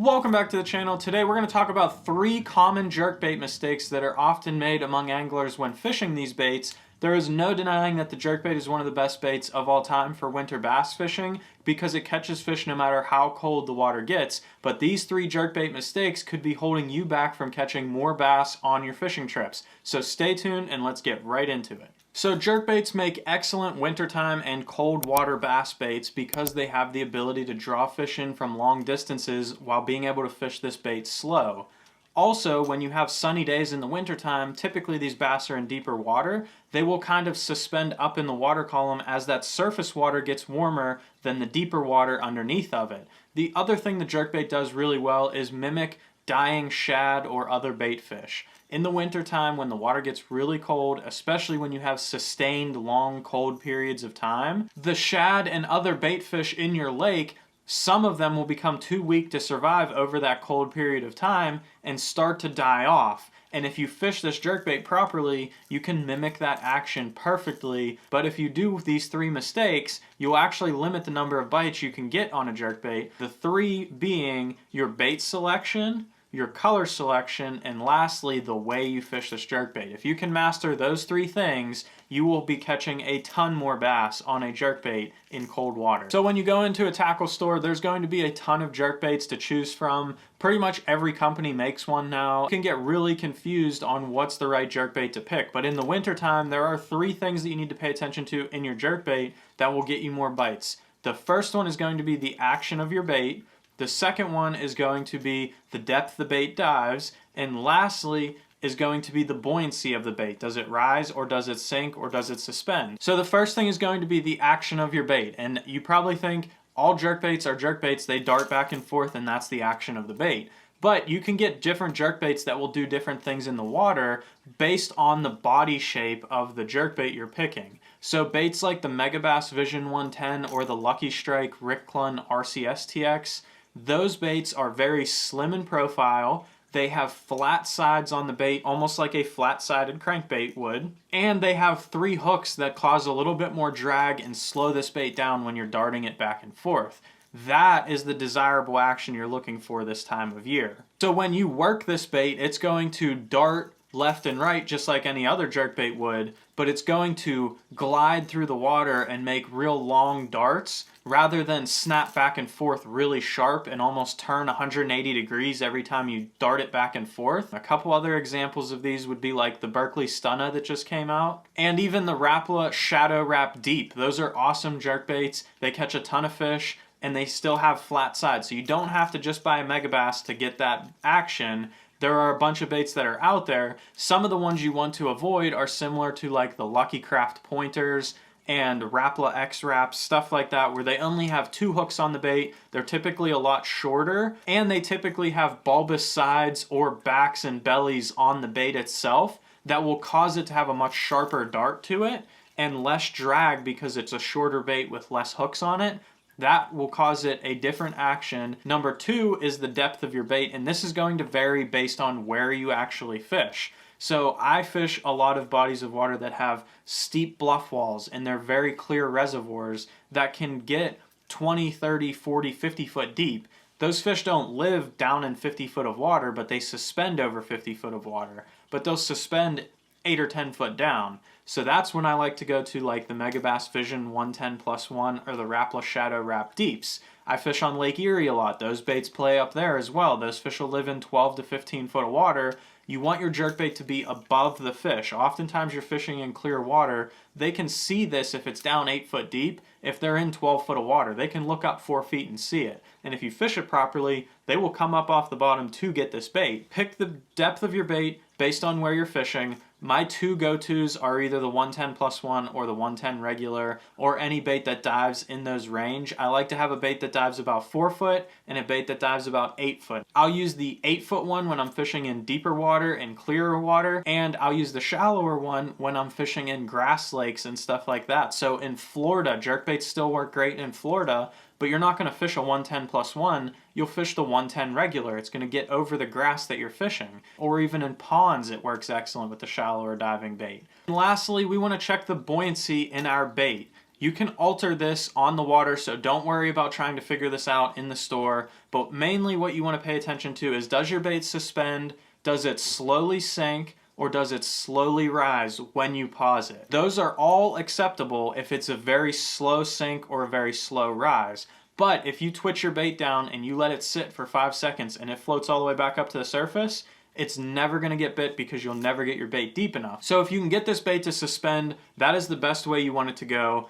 Welcome back to the channel. Today we're going to talk about 3 common jerkbait mistakes that are often made among anglers when fishing these baits. There is no denying that the jerkbait is one of the best baits of all time for winter bass fishing because it catches fish no matter how cold the water gets, but these 3 jerkbait mistakes could be holding you back from catching more bass on your fishing trips. So stay tuned and let's get right into it. So jerkbaits make excellent wintertime and cold water bass baits because they have the ability to draw fish in from long distances while being able to fish this bait slow. Also, when you have sunny days in the wintertime, typically these bass are in deeper water, they will kind of suspend up in the water column as that surface water gets warmer than the deeper water underneath of it. The other thing the jerkbait does really well is mimic dying shad or other bait fish. In the wintertime, when the water gets really cold, especially when you have sustained long cold periods of time, the shad and other bait fish in your lake, some of them will become too weak to survive over that cold period of time and start to die off. And if you fish this jerkbait properly, you can mimic that action perfectly. But if you do these 3 mistakes, you'll actually limit the number of bites you can get on a jerkbait. The 3 being your bait selection, your color selection, and lastly, the way you fish this jerkbait. If you can master those 3 things, you will be catching a ton more bass on a jerkbait in cold water. So when you go into a tackle store, there's going to be a ton of jerkbaits to choose from. Pretty much every company makes one now. You can get really confused on what's the right jerkbait to pick, but in the wintertime, there are 3 things that you need to pay attention to in your jerkbait that will get you more bites. The first one is going to be the action of your bait. The second one is going to be the depth the bait dives. And lastly is going to be the buoyancy of the bait. Does it rise or does it sink or does it suspend? So the first thing is going to be the action of your bait. And you probably think all jerkbaits are jerkbaits. They dart back and forth and that's the action of the bait. But you can get different jerkbaits that will do different things in the water based on the body shape of the jerkbait you're picking. So baits like the Megabass Vision 110 or the Lucky Strike Ricklun RCS TX, those baits are very slim in profile. They have flat sides on the bait, almost like a flat-sided crankbait would. And they have 3 hooks that cause a little bit more drag and slow this bait down when you're darting it back and forth. That is the desirable action you're looking for this time of year. So when you work this bait, it's going to dart left and right just like any other jerkbait would, but it's going to glide through the water and make real long darts rather than snap back and forth really sharp and almost turn 180 degrees every time you dart it back and forth. A couple other examples of these would be like the Berkley Stunna that just came out, and even the Rapala Shadow Rap Deep. Those are awesome jerkbaits. They catch a ton of fish and they still have flat sides, so you don't have to just buy a megabass to get that action. There are a bunch of baits that are out there. Some of the ones you want to avoid are similar to like the Lucky Craft pointers and Rapala X-Raps, stuff like that, where they only have 2 hooks on the bait. They're typically a lot shorter, and they typically have bulbous sides or backs and bellies on the bait itself that will cause it to have a much sharper dart to it and less drag because it's a shorter bait with less hooks on it. That will cause it a different action. Number 2 is the depth of your bait, and this is going to vary based on where you actually fish. So I fish a lot of bodies of water that have steep bluff walls, and they're very clear reservoirs that can get 20, 30, 40, 50 foot deep. Those fish don't live down in 50 foot of water, but they suspend over 50 foot of water. But they'll suspend 8 or 10 foot down. So that's when I like to go to like the Megabass Vision 110+1 or the Rapala Shadow Rap Deeps. I fish on Lake Erie a lot. Those baits play up there as well. Those fish will live in 12 to 15 foot of water. You want your jerkbait to be above the fish. Oftentimes you're fishing in clear water. They can see this if it's down 8 foot deep. If they're in 12 foot of water, they can look up 4 feet and see it. And if you fish it properly, they will come up off the bottom to get this bait. Pick the depth of your bait based on where you're fishing. My 2 go-tos are either the 110+1 or the 110 regular, or any bait that dives in those range. I like to have a bait that dives about 4 foot and a bait that dives about 8 foot. I'll use the 8 foot one when I'm fishing in deeper water and clearer water, and I'll use the shallower one when I'm fishing in grass lakes and stuff like that. So in Florida, jerkbaits still work great in Florida, but you're not going to fish a 110+1, you'll fish the 110 regular. It's going to get over the grass that you're fishing. Or even in ponds, it works excellent with the shallower diving bait. And lastly, we want to check the buoyancy in our bait. You can alter this on the water, so don't worry about trying to figure this out in the store. But mainly what you want to pay attention to is, does your bait suspend? Does it slowly sink? Or does it slowly rise when you pause it? Those are all acceptable if it's a very slow sink or a very slow rise. But if you twitch your bait down and you let it sit for 5 seconds and it floats all the way back up to the surface, it's never going to get bit because you'll never get your bait deep enough. So if you can get this bait to suspend, that is the best way you want it to go.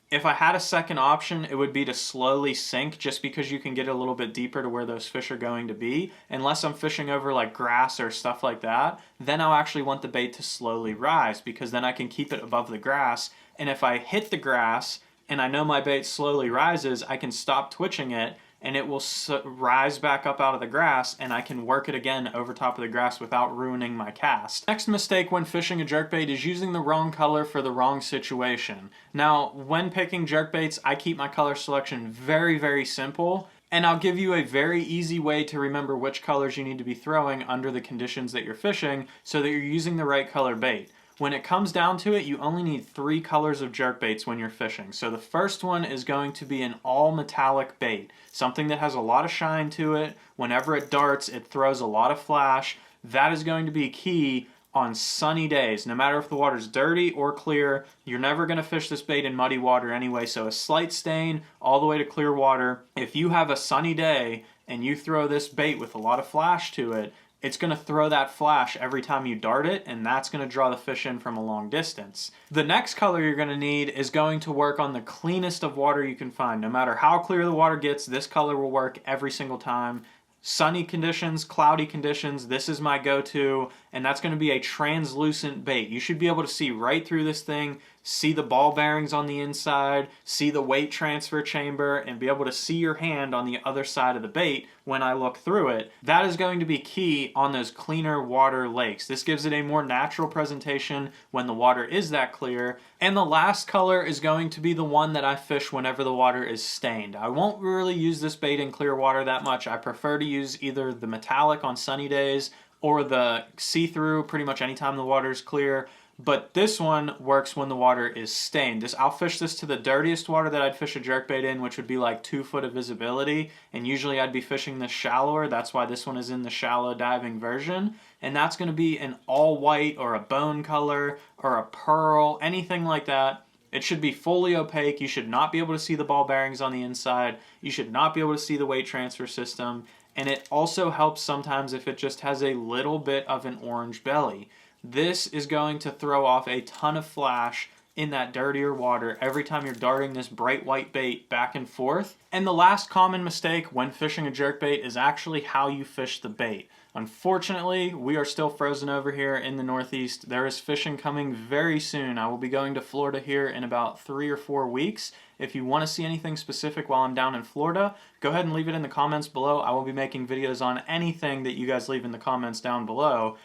If I had a second option, it would be to slowly sink, just because you can get a little bit deeper to where those fish are going to be. Unless I'm fishing over like grass or stuff like that, then I'll actually want the bait to slowly rise, because then I can keep it above the grass. And if I hit the grass and I know my bait slowly rises, I can stop twitching it and it will rise back up out of the grass, and I can work it again over top of the grass without ruining my cast. Next mistake when fishing a jerkbait is using the wrong color for the wrong situation. Now, when picking jerkbaits, I keep my color selection very, very simple, and I'll give you a very easy way to remember which colors you need to be throwing under the conditions that you're fishing so that you're using the right color bait. When it comes down to it, you only need 3 colors of jerkbaits when you're fishing. So the first one is going to be an all metallic bait, something that has a lot of shine to it. Whenever it darts, it throws a lot of flash. That is going to be key on sunny days. No matter if the water's dirty or clear, you're never going to fish this bait in muddy water anyway, so a slight stain all the way to clear water. If you have a sunny day and you throw this bait with a lot of flash to it, it's going to throw that flash every time you dart it, and that's going to draw the fish in from a long distance. The next color you're going to need is going to work on the cleanest of water you can find. No matter how clear the water gets, this color will work every single time. Sunny conditions, cloudy conditions, this is my go-to, and that's going to be a translucent bait. You should be able to see right through this thing, see the ball bearings on the inside, see the weight transfer chamber, and be able to see your hand on the other side of the bait when I look through it. That is going to be key on those cleaner water lakes. This gives it a more natural presentation when the water is that clear. And the last color is going to be the one that I fish whenever the water is stained. I won't really use this bait in clear water that much. I prefer to use either the metallic on sunny days or the see-through pretty much anytime the water is clear. But this one works when the water is stained. I'll fish this to the dirtiest water that I'd fish a jerkbait in, which would be like 2 foot of visibility. And usually I'd be fishing this shallower. That's why this one is in the shallow diving version. And that's going to be an all white or a bone color or a pearl, anything like that. It should be fully opaque. You should not be able to see the ball bearings on the inside. You should not be able to see the weight transfer system. And it also helps sometimes if it just has a little bit of an orange belly. This is going to throw off a ton of flash in that dirtier water every time you're darting this bright white bait back and forth. And the last common mistake when fishing a jerkbait is actually how you fish the bait. Unfortunately, we are still frozen over here in the Northeast. There is fishing coming very soon. I will be going to Florida here in about 3 or 4 weeks. If you want to see anything specific while I'm down in Florida, go ahead and leave it in the comments below. I will be making videos on anything that you guys leave in the comments down below.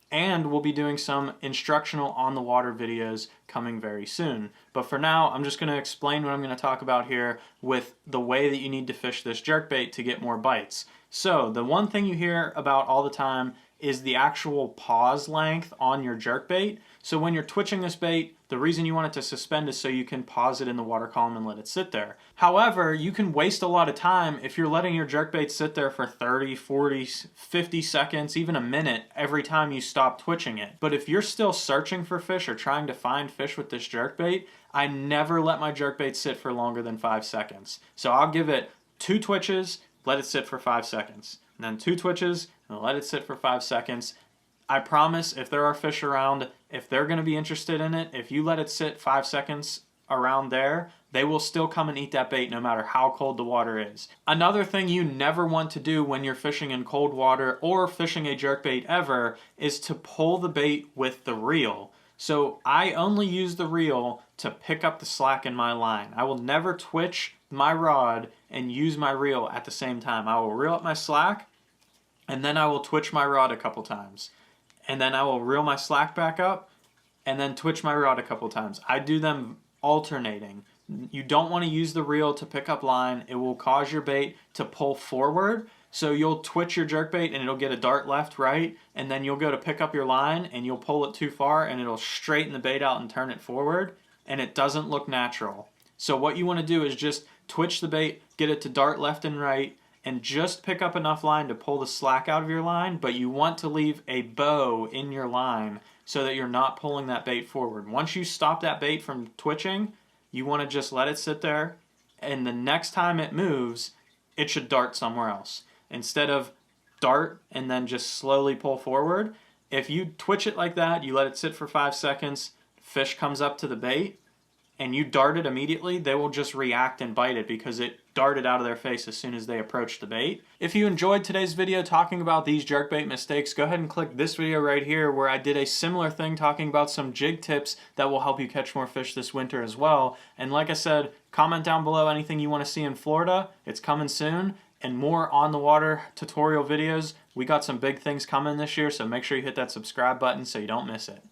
And we'll be doing some instructional on the water videos coming very soon. But for now, I'm just going to explain what I'm going to talk about here with the way that you need to fish this jerkbait to get more bites. So the one thing you hear about all the time is the actual pause length on your jerkbait. So when you're twitching this bait, the reason you want it to suspend is so you can pause it in the water column and let it sit there. However, you can waste a lot of time if you're letting your jerkbait sit there for 30, 40, 50 seconds, even a minute every time you stop twitching it. But if you're still searching for fish or trying to find fish with this jerkbait, I never let my jerkbait sit for longer than 5 seconds. So I'll give it 2 twitches, let it sit for 5 seconds. And then 2 twitches, and let it sit for 5 seconds. I promise if there are fish around, if they're going to be interested in it, if you let it sit 5 seconds around there, they will still come and eat that bait no matter how cold the water is. Another thing you never want to do when you're fishing in cold water or fishing a jerkbait ever is to pull the bait with the reel. So I only use the reel to pick up the slack in my line. I will never twitch my rod and use my reel at the same time. I will reel up my slack and then I will twitch my rod a couple times. And then I will reel my slack back up and then twitch my rod a couple times. I do them alternating. You don't want to use the reel to pick up line. It will cause your bait to pull forward. So you'll twitch your jerkbait and it'll get a dart left, right, and then you'll go to pick up your line and you'll pull it too far and it'll straighten the bait out and turn it forward, and it doesn't look natural. So what you want to do is just twitch the bait, get it to dart left and right, and just pick up enough line to pull the slack out of your line, but you want to leave a bow in your line so that you're not pulling that bait forward. Once you stop that bait from twitching, you want to just let it sit there, and the next time it moves, it should dart somewhere else. Instead of dart and then just slowly pull forward, if you twitch it like that, you let it sit for 5 seconds, fish comes up to the bait, and you dart it immediately, they will just react and bite it because it darted out of their face as soon as they approached the bait. If you enjoyed today's video talking about these jerkbait mistakes, go ahead and click this video right here where I did a similar thing talking about some jig tips that will help you catch more fish this winter as well. And like I said, comment down below anything you want to see in Florida. It's coming soon. And more on the water tutorial videos. We got some big things coming this year, so make sure you hit that subscribe button so you don't miss it.